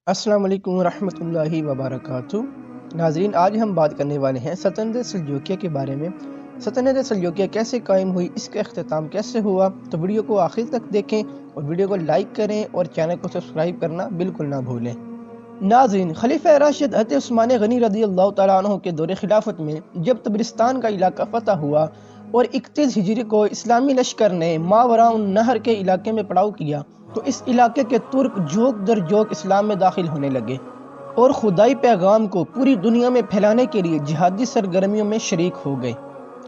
السلام علیکم ورحمۃ اللہ وبرکاتہ۔ ناظرین، آج ہم بات کرنے والے ہیں سلطنت سلجوکیہ کے بارے میں۔ سلطنت سلجوکیہ کیسے قائم ہوئی، اس کا اختتام کیسے ہوا، تو ویڈیو کو آخر تک دیکھیں اور ویڈیو کو لائک کریں اور چینل کو سبسکرائب کرنا بالکل نہ بھولیں۔ ناظرین، خلیفہ راشد حضرت عثمان غنی رضی اللہ تعالیٰ عنہ کے دور خلافت میں جب تبرستان کا علاقہ فتح ہوا اور 31 ہجری کو اسلامی لشکر نے ماوراء النہر کے علاقے میں پڑاؤ کیا تو اس علاقے کے ترک جوک در جوک اسلام میں داخل ہونے لگے اور خدائی پیغام کو پوری دنیا میں پھیلانے کے لیے جہادی سرگرمیوں میں شریک ہو گئے۔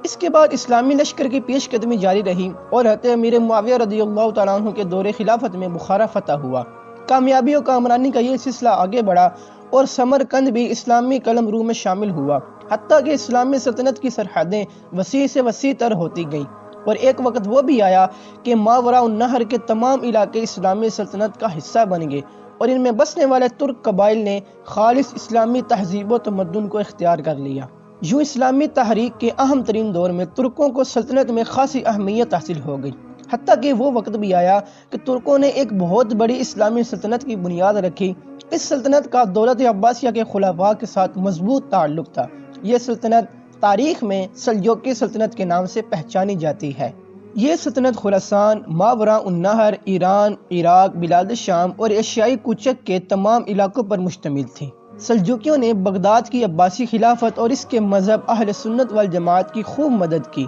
اس کے بعد اسلامی لشکر کی پیش قدمی جاری رہی اور حضرت امیر معاویہ رضی اللہ تعالیٰ عنہ کے دور خلافت میں بخارا فتح ہوا۔ کامیابی و کامرانی کا یہ سلسلہ آگے بڑھا اور سمرقند بھی اسلامی قلم رو میں شامل ہوا، حتیٰ کہ اسلامی سلطنت کی سرحدیں وسیع سے وسیع تر ہوتی گئیں، اور ایک وقت وہ بھی آیا کہ ماوراء النہر کے تمام علاقے اسلامی سلطنت کا حصہ بن گئے اور ان میں بسنے والے ترک قبائل نے خالص اسلامی تہذیب و تمدن کو اختیار کر لیا۔ یوں اسلامی تحریک کے اہم ترین دور میں ترکوں کو سلطنت میں خاصی اہمیت حاصل ہو گئی، حتیٰ کہ وہ وقت بھی آیا کہ ترکوں نے ایک بہت بڑی اسلامی سلطنت کی بنیاد رکھی۔ اس سلطنت کا دولت عباسیہ کے خلفاء کے ساتھ مضبوط تعلق تھا۔ یہ سلطنت تاریخ میں سلجوقی سلطنت کے نام سے پہچانی جاتی ہے۔ یہ سلطنت خراسان، ماوراء النہر، ایران، عراق، بلاد شام اور ایشیائی کوچک کے تمام علاقوں پر مشتمل تھی۔ سلجوکیوں نے بغداد کی عباسی خلافت اور اس کے مذہب اہل سنت والجماعت کی خوب مدد کی۔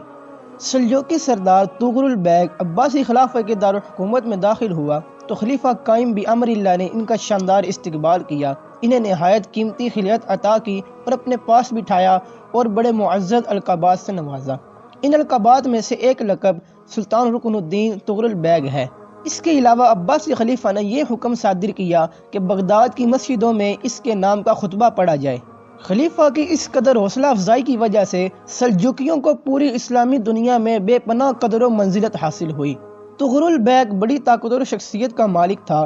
سلجوکی سردار طغرل بیگ عباسی خلافت کے دارالحکومت میں داخل ہوا تو خلیفہ قائم بامر اللہ نے ان کا شاندار استقبال کیا، انہیں نہایت قیمتی خلیت عطا کی اور اپنے پاس بٹھایا اور بڑے معزز القابات سے نوازا۔ ان القابات میں سے ایک لقب سلطان رکن الدین طغرل بیگ ہے۔ اس کے علاوہ عباسی خلیفہ نے یہ حکم صادر کیا کہ بغداد کی مسجدوں میں اس کے نام کا خطبہ پڑھا جائے۔ خلیفہ کی اس قدر حوصلہ افزائی کی وجہ سے سلجوکیوں کو پوری اسلامی دنیا میں بے پناہ قدر و منزلت حاصل ہوئی۔ طغرل بیگ بڑی طاقتور شخصیت کا مالک تھا،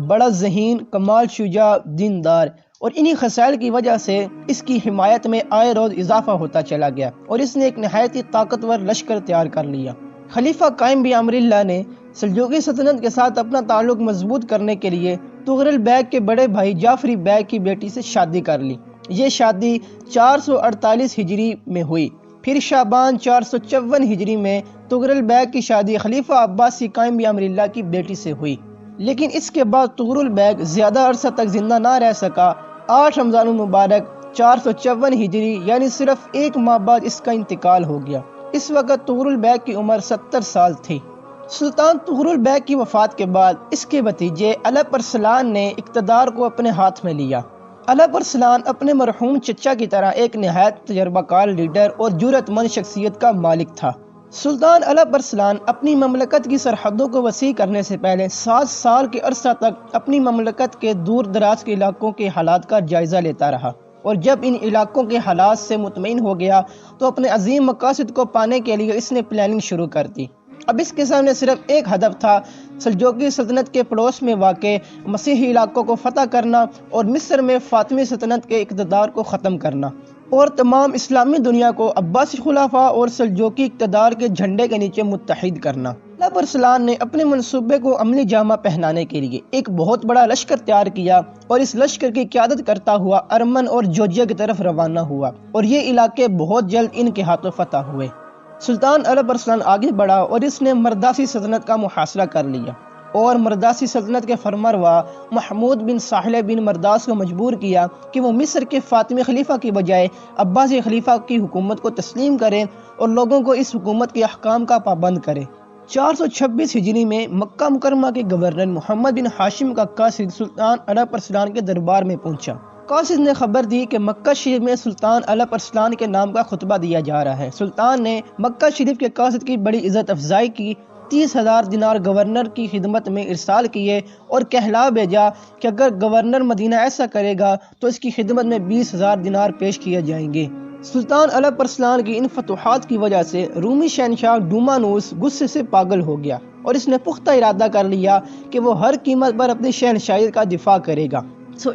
بڑا ذہین، کمال شجاع، دیندار، اور انہی خصائل کی وجہ سے اس کی حمایت میں آئے روز اضافہ ہوتا چلا گیا اور اس نے ایک نہایت ہی طاقتور لشکر تیار کر لیا۔ خلیفہ قائم بامر اللہ نے سلجوقی سلطنت کے ساتھ اپنا تعلق مضبوط کرنے کے لیے طغرل بیگ کے بڑے بھائی جعفری بیگ کی بیٹی سے شادی کر لی۔ یہ شادی 448 ہجری میں ہوئی۔ پھر شعبان 454 ہجری میں طغرل بیگ کی شادی خلیفہ عباسی قائم بامر اللہ کی بیٹی سے ہوئی، لیکن اس کے بعد طغرل بیگ زیادہ عرصہ تک زندہ نہ رہ سکا۔ 8 رمضان المبارک 454 ہجری یعنی صرف ایک ماہ بعد اس کا انتقال ہو گیا۔ اس وقت طغرل بیگ کی عمر 70 سال تھی۔ سلطان طغرل بیگ کی وفات کے بعد اس کے بھتیجے الپ ارسلان نے اقتدار کو اپنے ہاتھ میں لیا۔ الپ ارسلان اپنے مرحوم چچا کی طرح ایک نہایت تجربہ کار لیڈر اور جرأت مند شخصیت کا مالک تھا۔ سلطان الپ ارسلان اپنی مملکت کی سرحدوں کو وسیع کرنے سے پہلے 7 سال کے عرصہ تک اپنی مملکت کے دور دراز کے علاقوں کے حالات کا جائزہ لیتا رہا، اور جب ان علاقوں کے حالات سے مطمئن ہو گیا تو اپنے عظیم مقاصد کو پانے کے لیے اس نے پلاننگ شروع کر دی۔ اب اس کے سامنے صرف ایک ہدف تھا، سلجوقی سلطنت کے پڑوس میں واقع مسیحی علاقوں کو فتح کرنا اور مصر میں فاطمی سلطنت کے اقتدار کو ختم کرنا، اور تمام اسلامی دنیا کو عباسی خلافہ اور سلجوقی اقتدار کے جھنڈے کے نیچے متحد کرنا۔ الپ ارسلان نے اپنے منصوبے کو عملی جامہ پہنانے کے لیے ایک بہت بڑا لشکر تیار کیا اور اس لشکر کی قیادت کرتا ہوا ارمن اور جورجیا کی طرف روانہ ہوا، اور یہ علاقے بہت جلد ان کے ہاتھوں فتح ہوئے۔ سلطان الپ ارسلان آگے بڑھا اور اس نے مرداسی سلطنت کا محاصرہ کر لیا اور مرداسی سلطنت کے فرمانروا محمود بن ساحل بن مرداس کو مجبور کیا کہ وہ مصر کے فاطمی خلیفہ کی بجائے عباسی خلیفہ کی حکومت کو تسلیم کریں اور لوگوں کو اس حکومت کے احکام کا پابند کریں۔ 426 ہجری میں مکہ مکرمہ کے گورنر محمد بن ہاشم کا قاصد سلطان الپ ارسلان کے دربار میں پہنچا۔ قاصد نے خبر دی کہ مکہ شریف میں سلطان الپ ارسلان کے نام کا خطبہ دیا جا رہا ہے۔ سلطان نے مکہ شریف کے قاصد کی بڑی عزت افزائی کی، 30,000 دینار گورنر کی خدمت میں ارسال کیے اور کہلا بھیجا کہ اگر گورنر مدینہ ایسا کرے گا تو اس کی خدمت میں 20,000 دینار پیش کیے جائیں گے۔ سلطان الپ ارسلان کی ان فتوحات کی وجہ سے رومی شہنشاہ ڈومانوس غصے سے پاگل ہو گیا اور اس نے پختہ ارادہ کر لیا کہ وہ ہر قیمت پر اپنی شہنشاہی کا دفاع کرے گا۔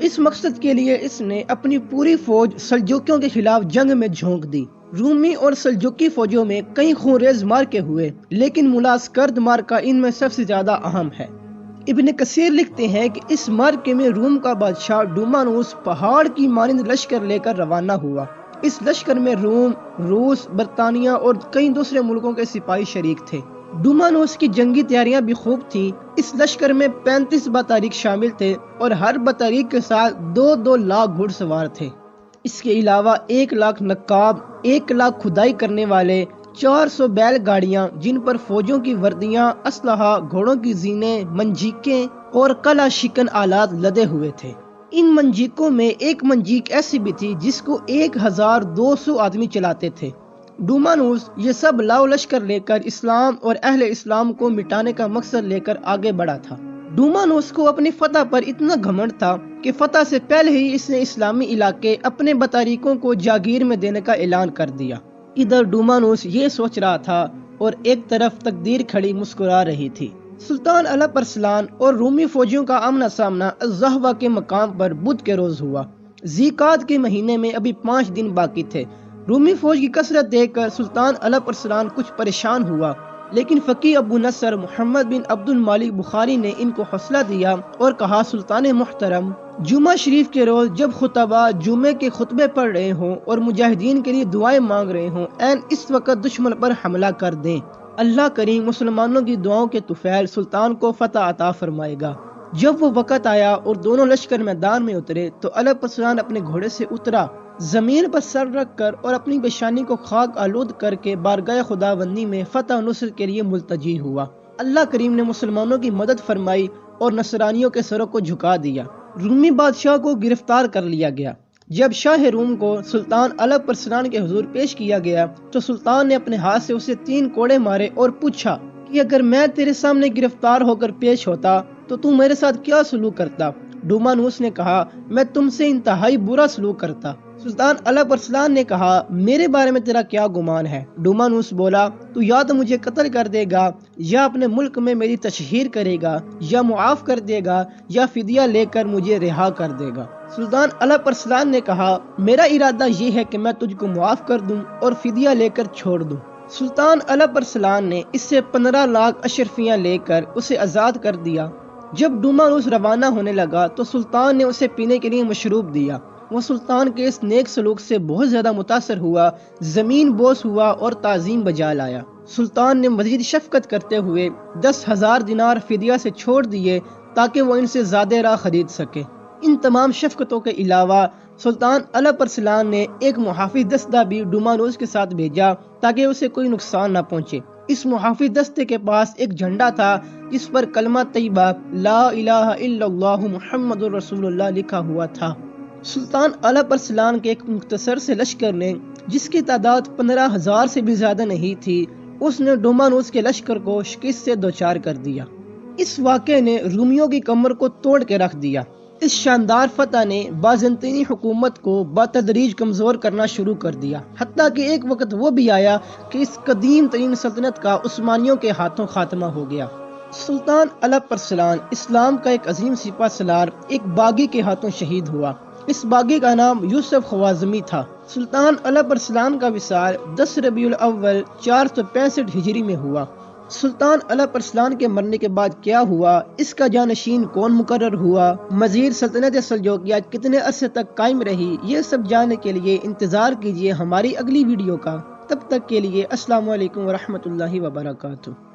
اس مقصد کے لیے اس نے اپنی پوری فوج سلجوکیوں کے خلاف جنگ میں جھونک دی۔ رومی اور سلجوکی فوجوں میں کئی خونریز مارکے ہوئے، لیکن ملاز کرد مارکہ ان میں سب سے زیادہ اہم ہے۔ ابن کثیر لکھتے ہیں کہ اس معرکے میں روم کا بادشاہ ڈومانوس پہاڑ کی مانند لشکر لے کر روانہ ہوا۔ اس لشکر میں روم، روس، برطانیہ اور کئی دوسرے ملکوں کے سپاہی شریک تھے۔ ڈومانوس کی جنگی تیاریاں بھی خوب تھیں۔ اس لشکر میں 35 بطاریق شامل تھے اور ہر بطاریق کے ساتھ 2 لاکھ گھڑ سوار تھے۔ اس کے علاوہ 1 لاکھ نقاب، 1 لاکھ کھدائی کرنے والے، 400 بیل گاڑیاں جن پر فوجوں کی وردیاں، اسلحہ، گھوڑوں کی زینے، منجیقیں اور کلا شکن آلات لدے ہوئے تھے۔ ان منجیقوں میں ایک منجیق ایسی بھی تھی جس کو 1200 آدمی چلاتے تھے۔ ڈومانوس یہ سب لاؤ لشکر لے کر اسلام اور اہل اسلام کو مٹانے کا مقصد لے کر آگے بڑھا تھا۔ ڈومانوس کو اپنی فتح پر اتنا گھمنڈ تھا کہ فتح سے پہلے ہی اس نے اسلامی علاقے اپنے بطاریقوں کو جاگیر میں دینے کا اعلان کر دیا۔ ادھر ڈومانوس یہ سوچ رہا تھا اور ایک طرف تقدیر کھڑی مسکرا رہی تھی۔ سلطان الپ ارسلان اور رومی فوجیوں کا آمنا سامنا الزہوہ کے مقام پر بدھ کے روز ہوا۔ ذی قعدہ کے مہینے میں ابھی 5 دن باقی تھے۔ رومی فوج کی کثرت دیکھ کر سلطان الپ ارسلان کچھ پریشان ہوا، لیکن فقیہ ابو نصر محمد بن عبد المالک بخاری نے ان کو حوصلہ دیا اور کہا، سلطان محترم، جمعہ شریف کے روز جب خطبہ جمعے کے خطبے پڑھ رہے ہوں اور مجاہدین کے لیے دعائیں مانگ رہے ہوں، اس وقت دشمن پر حملہ کر دیں۔ اللہ کریم مسلمانوں کی دعاؤں کے طفیل سلطان کو فتح عطا فرمائے گا۔ جب وہ وقت آیا اور دونوں لشکر میدان میں اترے تو الپ ارسلان اپنے گھوڑے سے اترا، زمین پر سر رکھ کر اور اپنی پیشانی کو خاک آلود کر کے بارگاہ خداوندی میں فتح و نصرت کے لیے ملتجی ہوا۔ اللہ کریم نے مسلمانوں کی مدد فرمائی اور نصرانیوں کے سروں کو جھکا دیا۔ رومی بادشاہ کو گرفتار کر لیا گیا۔ جب شاہ روم کو سلطان الپ ارسلان کے حضور پیش کیا گیا تو سلطان نے اپنے ہاتھ سے اسے 3 کوڑے مارے اور پوچھا کہ اگر میں تیرے سامنے گرفتار ہو کر پیش ہوتا تو میرے ساتھ کیا سلوک کرتا؟ ڈومانوس نے کہا، میں تم سے انتہائی برا سلوک کرتا۔ سلطان الپ ارسلان نے کہا، میرے بارے میں تیرا کیا گمان ہے؟ ڈومانوس بولا، تو یا تو مجھے قتل کر دے گا، یا اپنے ملک میں میری تشہیر کرے گا، یا معاف کر دے گا، یا فدیہ لے کر مجھے رہا کر دے گا۔ سلطان الپ ارسلان نے کہا، میرا ارادہ یہ ہے کہ میں تجھ کو معاف کر دوں اور فدیہ لے کر چھوڑ دوں۔ سلطان الپ ارسلان نے اس سے 15 لاکھ اشرفیاں لے کر اسے آزاد کر دیا۔ جب ڈومانوس روانہ ہونے لگا تو سلطان نے اسے پینے کے لیے مشروب دیا۔ وہ سلطان کے اس نیک سلوک سے بہت زیادہ متاثر ہوا، زمین بوس ہوا اور تعظیم بجا لایا۔ سلطان نے مزید شفقت کرتے ہوئے 10,000 دینار فدیہ سے چھوڑ دیے تاکہ وہ ان سے زیادہ راہ خرید سکے۔ ان تمام شفقتوں کے علاوہ سلطان الپ ارسلان نے ایک محافظ دستہ بھی ڈومانوس کے ساتھ بھیجا تاکہ اسے کوئی نقصان نہ پہنچے۔ اس محافظ دستے کے پاس ایک جھنڈا تھا جس پر کلمہ طیبہ لا الہ الا اللہ محمد رسول اللہ لکھا ہوا تھا۔ سلطان الپ ارسلان کے ایک مختصر سے لشکر نے، جس کی تعداد 15,000 سے بھی زیادہ نہیں تھی، اس نے ڈومانوس کے لشکر کو شکست سے دوچار کر دیا۔ اس واقعے نے رومیوں کی کمر کو توڑ کے رکھ دیا۔ اس شاندار فتح نے بازنطینی حکومت کو بتدریج کمزور کرنا شروع کر دیا، حتیٰ کہ ایک وقت وہ بھی آیا کہ اس قدیم ترین سلطنت کا عثمانیوں کے ہاتھوں خاتمہ ہو گیا۔ سلطان الپ ارسلان اسلام کا ایک عظیم سپہ سالار ایک باغی کے ہاتھوں شہید ہوا۔ اس باغی کا نام یوسف خوازمی تھا۔ سلطان الپ ارسلان کا وصال 10 ربیع الاول 465 ہجری میں ہوا۔ سلطان الپ ارسلان کے مرنے کے بعد کیا ہوا، اس کا جانشین کون مقرر ہوا، مزید سلطنت سلجوقیہ کتنے عرصے تک قائم رہی، یہ سب جاننے کے لیے انتظار کیجیے ہماری اگلی ویڈیو کا۔ تب تک کے لیے السلام علیکم ورحمۃ اللہ وبرکاتہ۔